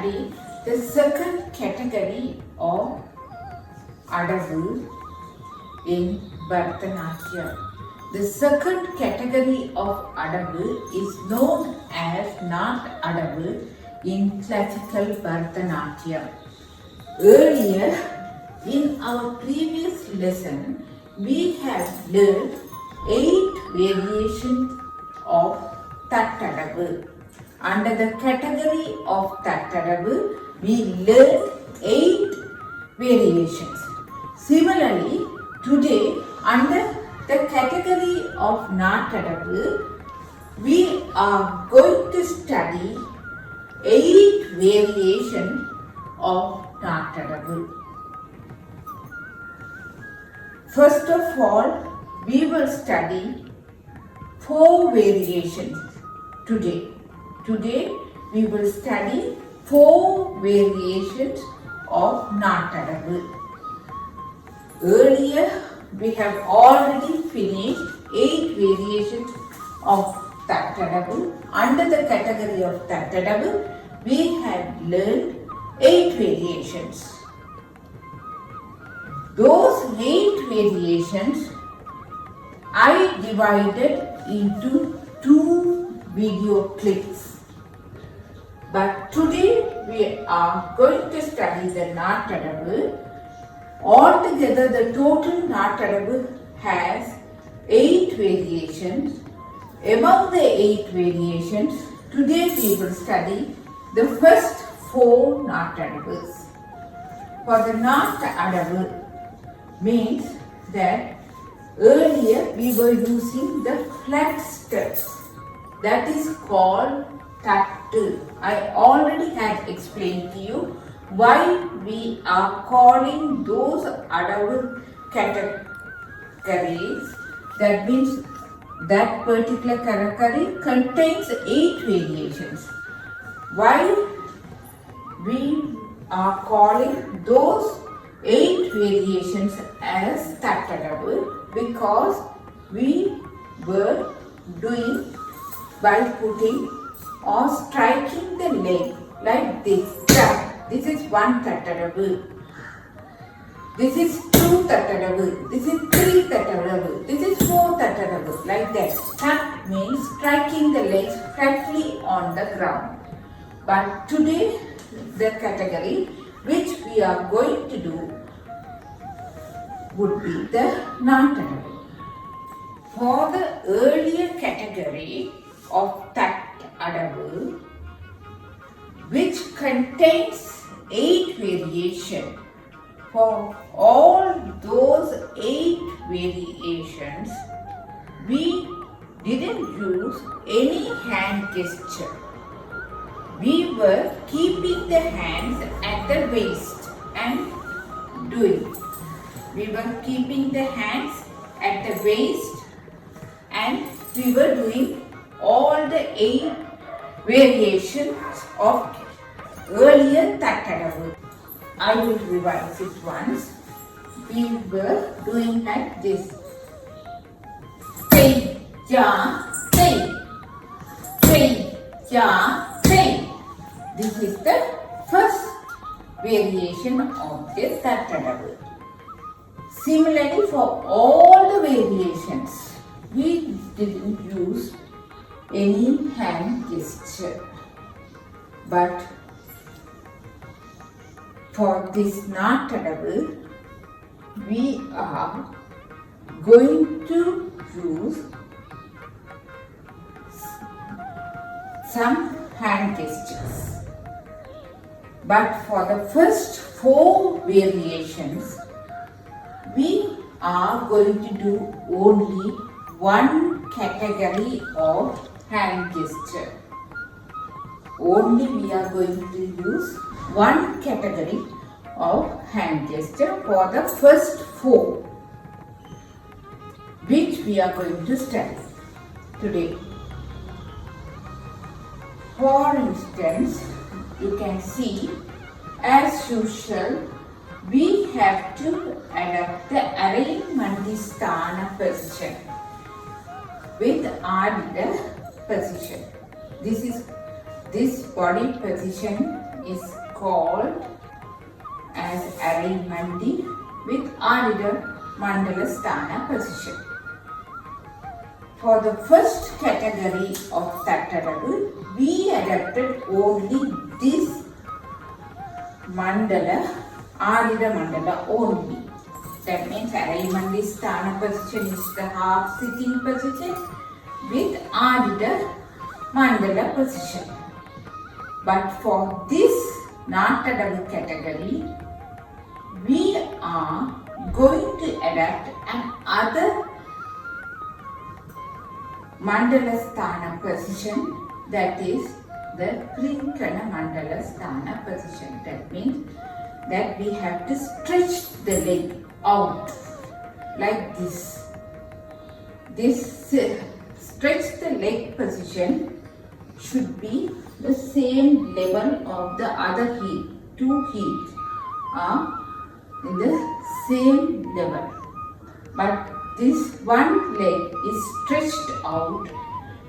study the second category of Adavu in Bharatha Natyam. The second category of Adavu is known as Nat Adavu in classical Bharatha Natyam. Earlier, in our previous lesson, we have learned 8 variations of Tat Adavu. Under the category of Tat Adavu, we learned 8 variations. Similarly, today, under the category of Nat Adavu, we are going to study 8 variations of Nat Adavu. First of all, we will study 4 variations today. Today, we will study 4 variations of Nat Adavu. Earlier, we have already finished 8 variations of Tat Adavu. Under the category of Tat Adavu, we have learned 8 variations. Those 8 variations I divided into 2 video clips. But today we are going to study the Nat Adavu. Altogether, the total Nat Adavu has 8 variations. Among the 8 variations, today we will study the first 4 Nat Adavus. For the Nat Adavu means that earlier we were using the flat steps. That is called Tattu. I already had explained to you why we are calling those Adavu categories. That means that particular category contains 8 variations. Why we are calling those 8 variations as Tat Adavu? Because we were doing by putting or striking the leg like this. This is 1 Tat Adavu. This is 2 Tat Adavu. This is 3 Tat Adavu. This is 4 Tat Adavu. Like that. Tat means striking the legs flatly on the ground. But today, the category which we are going to do would be the Nat Adavu. For the earlier category of Tat Adavu, which contains 8 variations, for all those 8 variations, we didn't use any hand gesture. We were keeping the hands at the waist and doing. We were keeping the hands at the waist and we were doing all the 8 variations of earlier Tat Adavu. I will revise it once. We were doing like this. Say, ja, say. Say, ja, say. This is the first variation of the Tat Adavu. Similarly, for all the variations, we didn't use any hand gesture. But for this Nat Adavu, we are going to use some hand gestures. But for the first 4 variations, we are going to do only 1 category of hand gesture. Only we are going to use 1 category of hand gesture for the first 4, which we are going to study today. For instance, you can see, as usual, we have to adapt the Arayamandisthana position with Adida position. This body position is called as Arimandi with Adida Mandala Sthana position. For the first category of Tattarabu, we adapted only this mandala, Adida Mandala only. That means Arimandi Sthana position is the half sitting position with Adida Mandala position. But for this Nattadavu category, we are going to adapt another Mandala Sthana position, that is the Krinkana Mandala Sthana position. That means that we have to stretch the leg out like this. This stretch the leg position should be the same level of the other heel. Two heels are in the same level, but this one leg is stretched out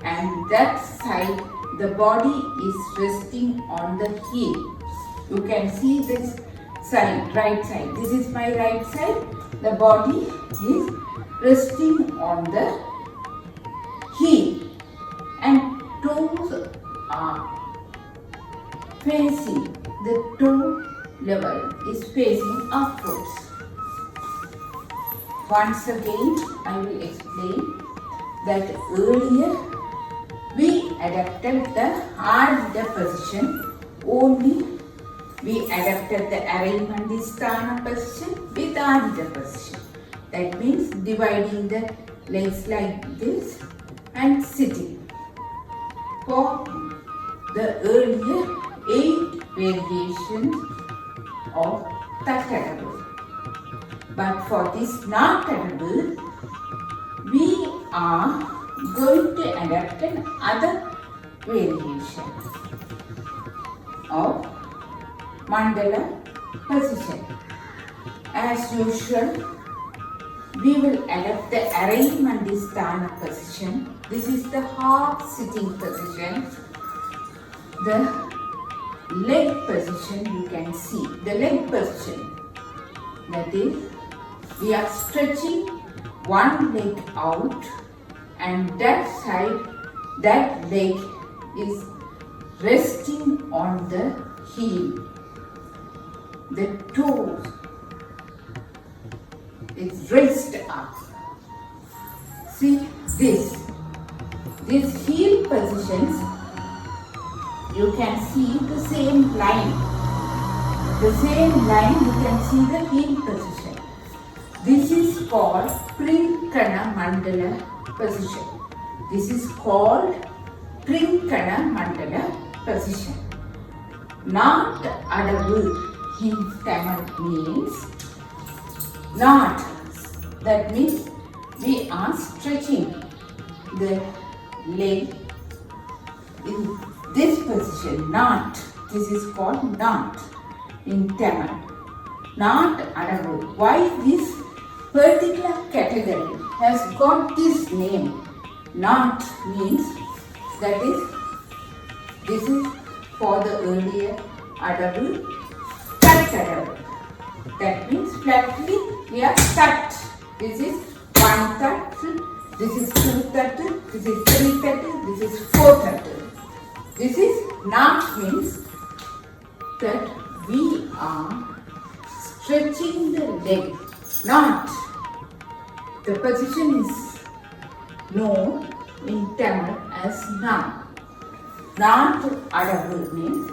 and that side the body is resting on the heel. You can see this side, right side. This is my right side. The body is resting on the heel and toes are facing, the toe level is facing upwards. Once again, I will explain that earlier we adapted the Adida position only. We adapted the Arimandi Sthana position with Adida position. That means dividing the legs like this and sitting. For the earlier 8 variations of Tattarabu. But for this Nattadavu, we are going to adapt another variation of Mandala position. As usual, we will adapt the Arimandi Sthana position. This is the half sitting position. The leg position, you can see the leg position, that is, we are stretching one leg out and that side, that leg is resting on the heel. The toes is raised up. See this. These heel positions, you can see the same line. The same line, you can see the heel position. This is called Krinkana Mandala position. This is called Krinkana Mandala position. Not Adavu in Tamil means not. That means we are stretching the leg in this position. Not. This is called not in Tamil. Not Adavu. Why this particular category has got this name? Not means, that is, this is for the earlier Adavu, Tattarabu. That means flatly we are tat. This is 1 tat, this is 2 tat, this is 3 tat, this is 4 tat. This is not means that we are stretching the leg. Not. The position is known in Tamil as not. Not Adavu means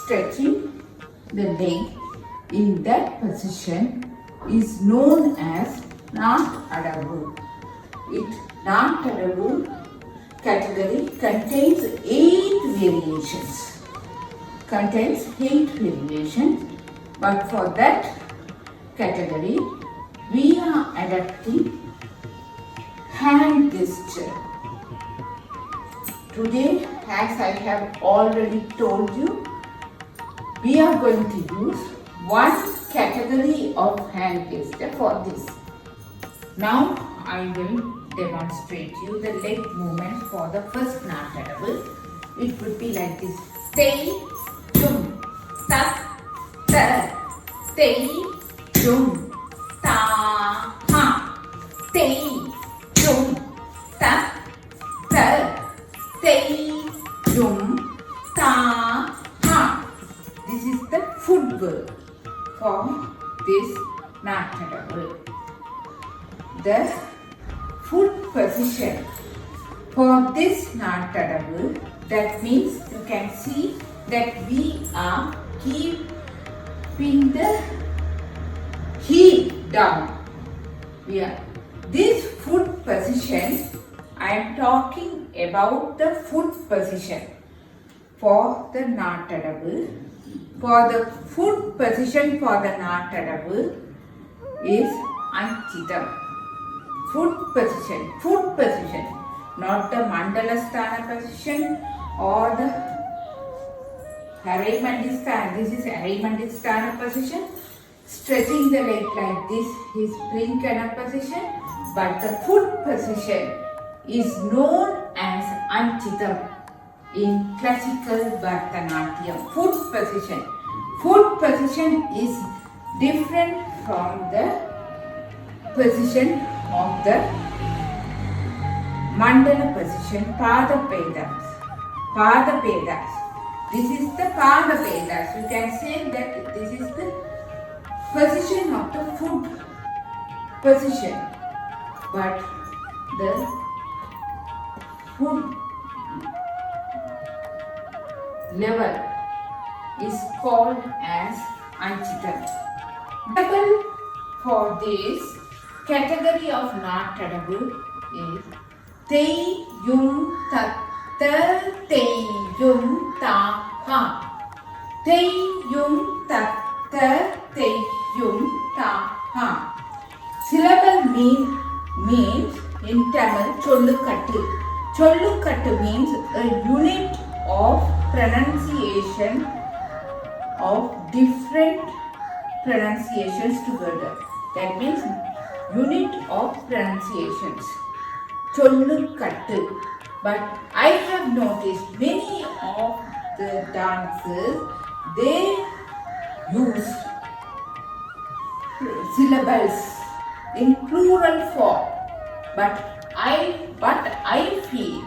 stretching the leg in that position is known as not Adavu. Not Adavu category contains 8 variations. But for that category, we are adapting hand gesture. Today, as I have already told you, we are going to use one category of hand gesture for this. Now I will demonstrate you the leg movement for the first Nattadavu. It would be like this. Stay, tum, tat, ta, tei, yum, ta, ha. Tei, yum, tat, ta, tei, yum, ta, ha. This is the footwork for this Natyam. The foot position for this Natyam, that means you can see that we are keeping the heel down. This foot position, I am talking about the foot position for the Natyam. For the foot position for the Natyam is Anchitam. Foot position, not the Mandalasthana position or the Harimandisthana. This is Harimandisthana position. Stretching the leg like this is Brinkana position, but the foot position is known as Anchitam in classical Bharatanatyam. Foot position is different from the position of the Mandala position, Pada Pedas. This is the Pada Pedas. You can say that this is the position of the foot position, but the foot level is called as Anchitam. Level for this category of Natyam is Tei Yum Tat Tei Yum Ta Ha. Tei Yum Tat Tei Yum Ta Ha. Syllable means in Tamil Chollukattu. Chollukattu means a unit of pronunciation of different pronunciations together. That means unit of pronunciations. Chollukattu. But I have noticed many of the dancers, they use syllables in plural form. But I feel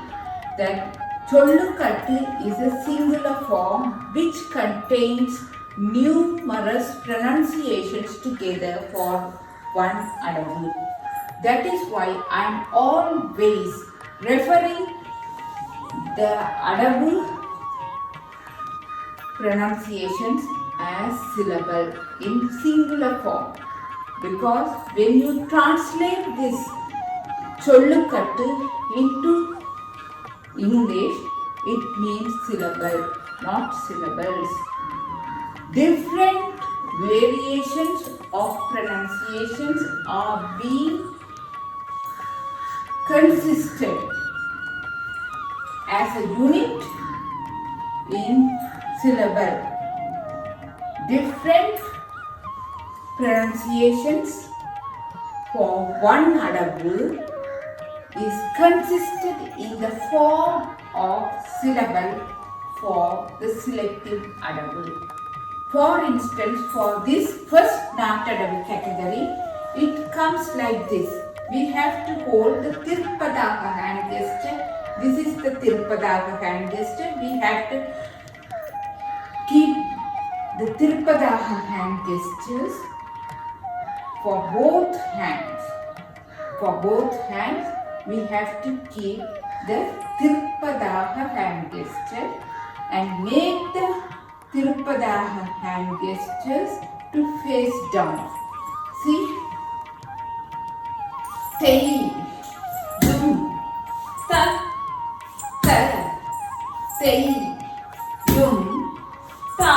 that Chollukattu is a singular form which contains numerous pronunciations together for one adavu. That is why I am always referring the adavu pronunciations as syllable in singular form, because when you translate this Chollukattu into English, it means syllable, not syllables. Different variations of pronunciations are being consisted as a unit in syllable. Different pronunciations for one adavu is consisted in the form of syllable for the selective adavu. For instance, for this first Natyam category, it comes like this. We have to hold the Tirupadaha hand gesture. This is the Tirupadaha hand gesture. We have to keep the Tirupadaha hand gestures for both hands. For both hands, we have to keep the Tirupadaha hand gesture and make the Tirupadaha hand gestures to face down. See? Tei, Yum, Tat, Ta, Tei, Yum, Ta,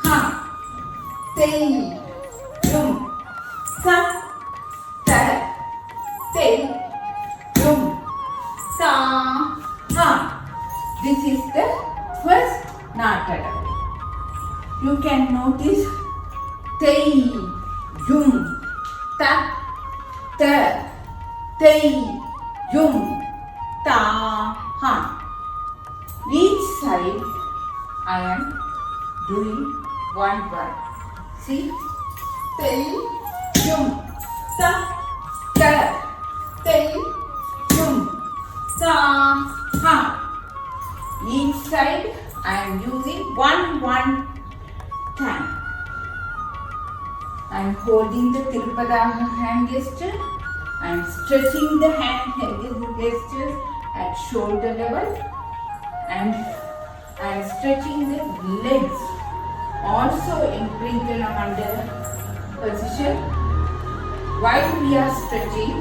Ha. Tei, Yum, Tat, Ta, Tei, Yum, Ta, Ha. This is the first Natyam. You can notice Tei, Yum, Tat, Ta, Tei, Yum, Ta, Ha. Each side I am doing one. See? Tei, yum, ta, ta, tei, yum, ta, ha. Each side I am using one time. I am holding the Tirupada hand gesture. I am stretching the hand gestures at shoulder level, and I am stretching the legs also in Prinkalamanda position. While we are stretching,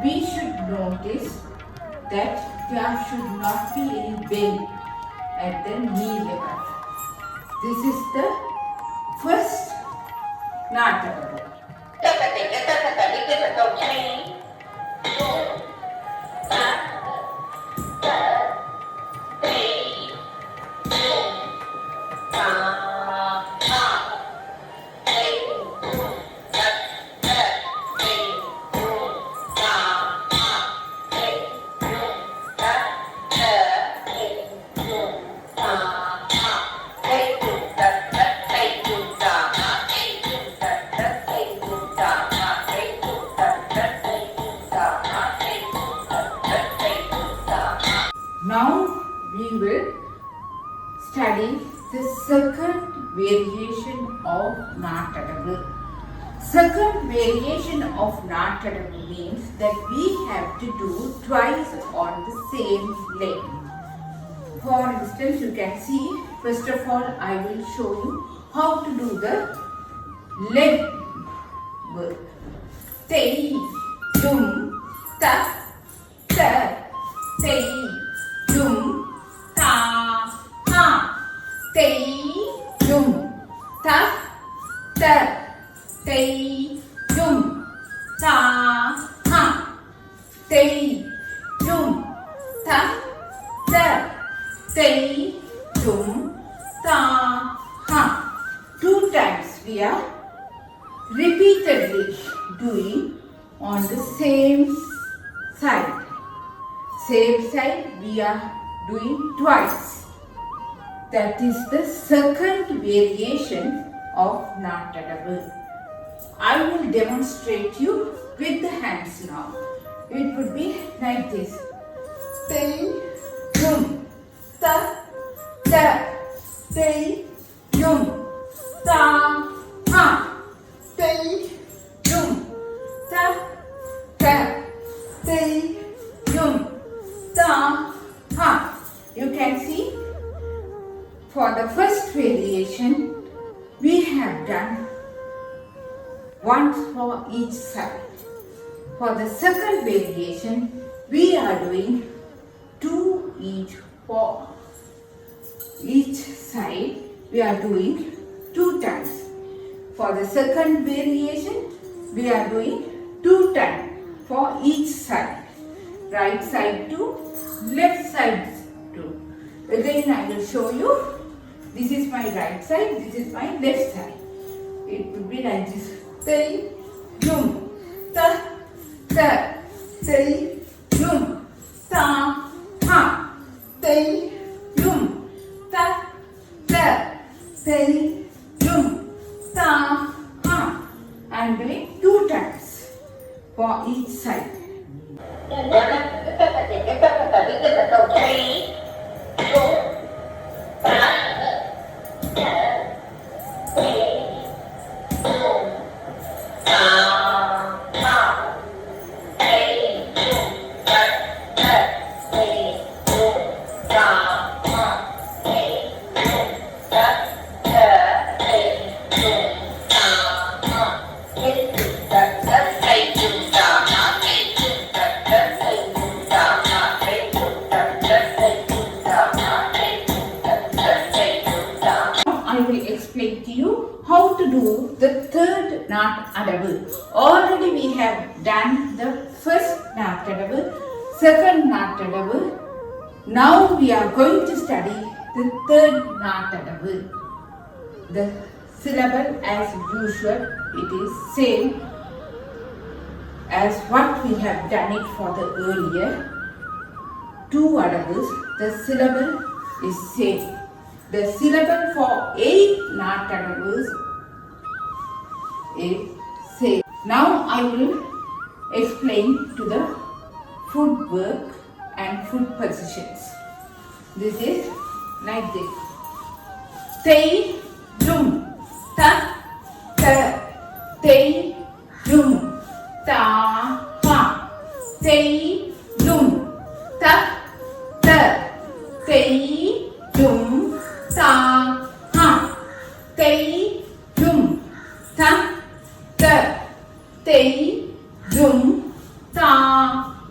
we should notice that there should not be any bend at the knee level. This is the first Natakadu. Now we will study the second variation of Natakadu. Second variation of Natakadu means that we have to do twice on the same leg. For instance, you can see, first of all, I will show you how to do the leg work. Tei, yum, ta, ta, tei, yum, ta, ha. Tei, yum, ta, ta, tei, yum, ta, ha. Tei, yum, ta, ta, tei, yum, ta, ha. 2 times we are repeatedly doing on the same side. Same side we are doing twice. That is the second variation of Natakadu. I will demonstrate you with the hands now. It would be like this. Tei, yum, ta, ta, tei, yum, ta, ha. Tei, yum, ta, ta, tei, yum, ta, ha. You can see, for the first variation, we have done once for each side. For the second variation, we are doing 2 each for each side. We are doing 2 times. For the second variation, we are doing 2 times for each side. Right side to left side to. Again I will show you. This is my right side, this is my left side. It will be like this. Tei, yum, ta, ta, tei, yum, ta, ha. Tei, yum, ta, ta, tei, yum, ta, ha. I am doing 2 times for each side. Explain to you how to do the third Natakadu. Already we have done the first Natakadu, second Natakadu. Now we are going to study the third Natakadu. The syllable as usual, it is same as what we have done it for the earlier 2 adabus. The syllable is same. The syllable for 8 Natadavus is same. Now I will explain to the footwork and foot positions. This is like this. Tei, dum, ta, ta, tei, dum, ta, ha, tei, dum, ta, ta, tei, dum, ta, ha, tei, dum, ta, ta, tei, dum, ta,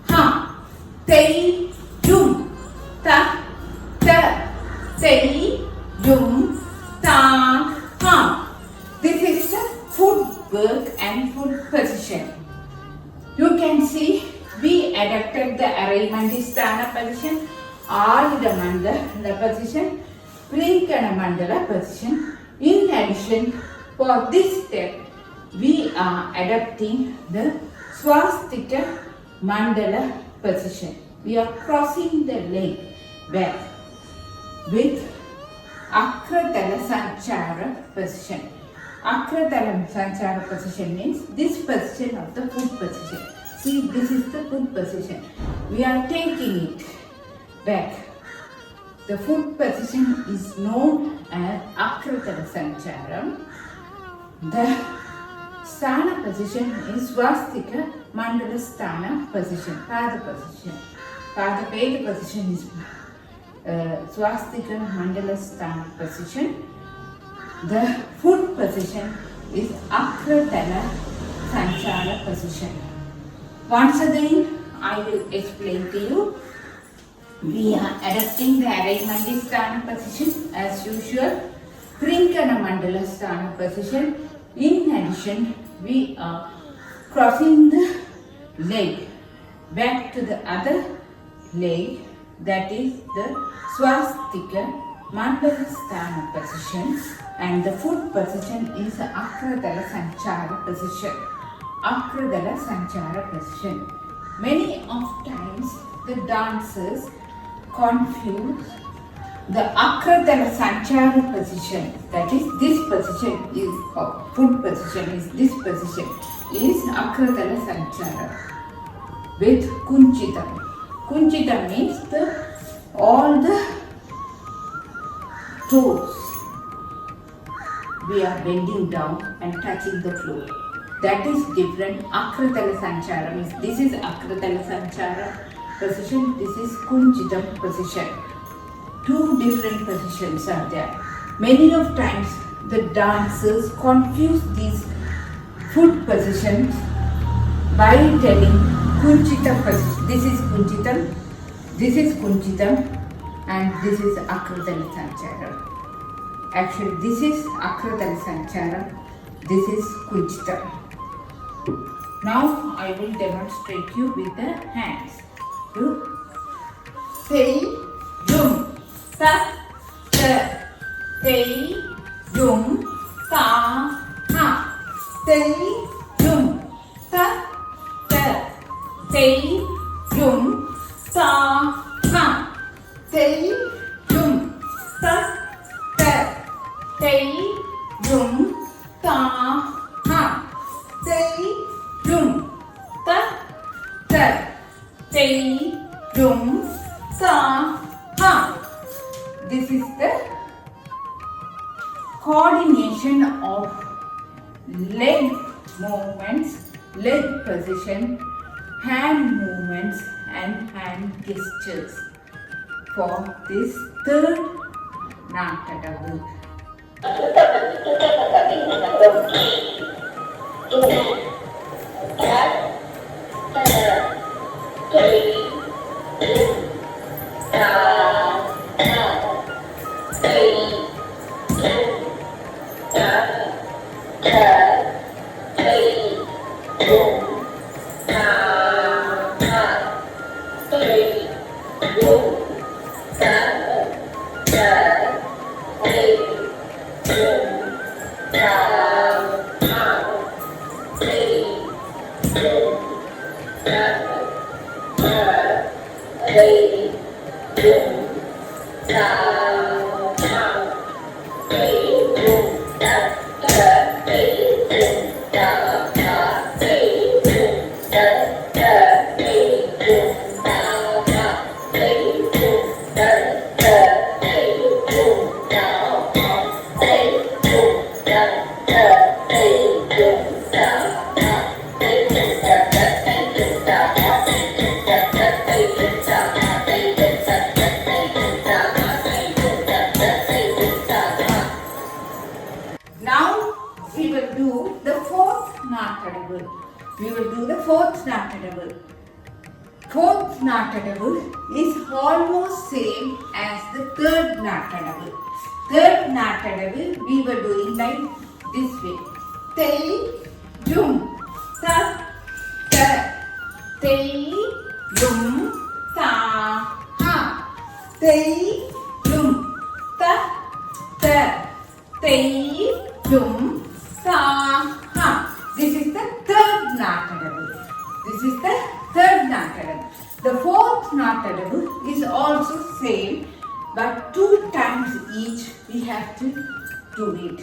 ha, tei, dum, ta, ta, tei, dum, ta, ha. This is the footwork and foot position. You can see we adapted the Arayamandistana position, Ardha Mandala position, Prinkana Mandala position. In addition, for this step, we are adapting the Swastika Mandala position. We are crossing the leg back with Akratala Sanchara position. Akratala Sanchara position means this position of the foot position. See, this is the foot position. We are taking it back. The foot position is known as Akratala Sanchara. The Sthana position is Swastika Mandala Sthana position, Pada position. Pada Peda position is Swastika Mandala Sthana position. The foot position is Akratala Sanchara position. Once again, I will explain to you. We are adapting the Arayamandistana position as usual. Prinkana Mandala Sthana position. In addition, we are crossing the leg back to the other leg, that is the Swastika Mandala Sthana position, and the foot position is Akratala Sanchara position. Akratala Sanchara position. Many of times the dancers confuse the Akratala Sanchara position, that is this position is foot position is this position is Akratala Sanchara with Kunchitam. Kunchitam means all the toes we are bending down and touching the floor. That is different. Akratala Sanchara means this is Akratala Sanchara position, this is Kunchitam position. Two different positions are there. Many of times the dancers confuse these foot positions by telling Kunchitam position. This is Kunchitam, and this is Akratala Sanchara. Actually, this is Akratala Sanchara, this is Kunchitam. Now I will demonstrate you with the hands. You say dum. Ta, ta, tei, dum, ta, ha, tei, dum, ta, ta, tei, dum, ta, ha, tei, dum, ta, ta, tei, dum, ta, ha, tei, dum, ta, ta, tei, dum, ta, ha. This is the coordination of leg movements, leg position, hand movements and hand gestures for this third Natadavu. Nattadavu is almost same as the third nattadavu. Third nattadavu we were doing like this way. Tei, jum, ta, ta. Tei, jum, ta, ha. Tei, jum, ta, ta. Tei, jum, ta, ha. This is the third nattadavu. This is the third nattadavu. The fourth nattadavu is also same, but 2 times each we have to do it.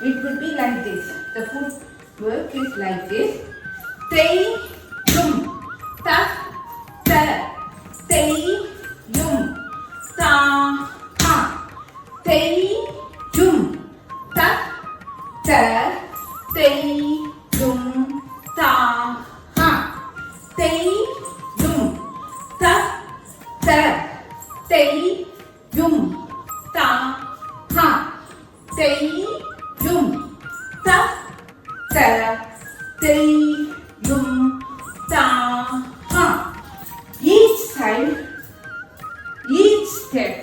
It will be like this. The footwork is like this. Tei, yum, ta, ta. Tei, yum, ta, ha. Tei, yum, ta, ta. Tei, yum, ta, ha. Tei, yum, ta, ta. Tei, yum, ta, ha. Tei, yum, ta, ta. Tei, yum, ta, ha. Each side, each step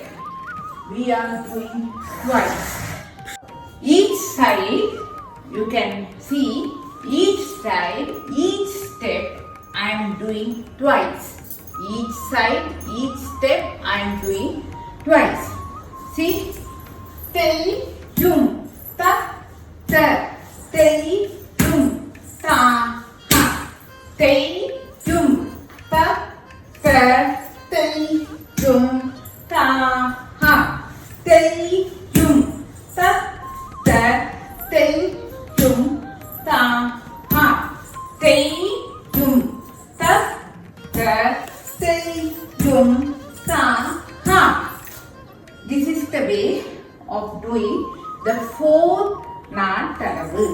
we are doing twice. Each side, you can see, each side, each step I am doing twice. Each side, each step I am doing twice. See? Tei, yum, ta, ta. Tei, yum, ta, ha. Tei, yum, ta, ta. Tei, yum, ta, ha. Tei, yum, ta, ta. Tei, yum, ta, ha. Tei, yum, ta, ta. Tei, yum, ta, ha. This is the way of doing the fourth nattadavu.